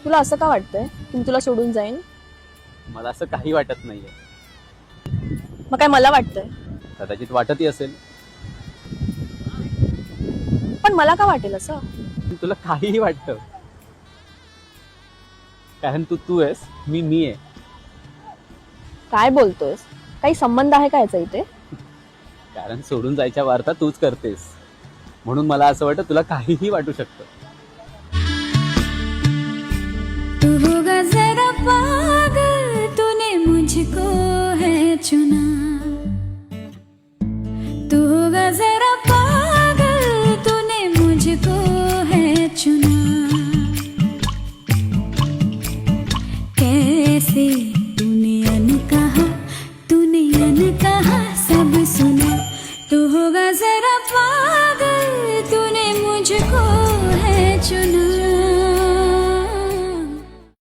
तुला असं का वाटतंय की मी तुला सोडून जाईन? मला असं काही वाटत नाहीये. मग काय मला वाटतंय? कदाचित वाटतही असेल. पण मला का वाटेल असं? पण तुला काहीही वाटतं. कारण तू तू आहेस, मी आहे. काय बोलतोयस? काही संबंध आहे का याचा इथे? कारण सोडून जायच्या वार्ता तूच करतेस. म्हणून मला असं वाटतं तुला काहीही वाटू शकतं.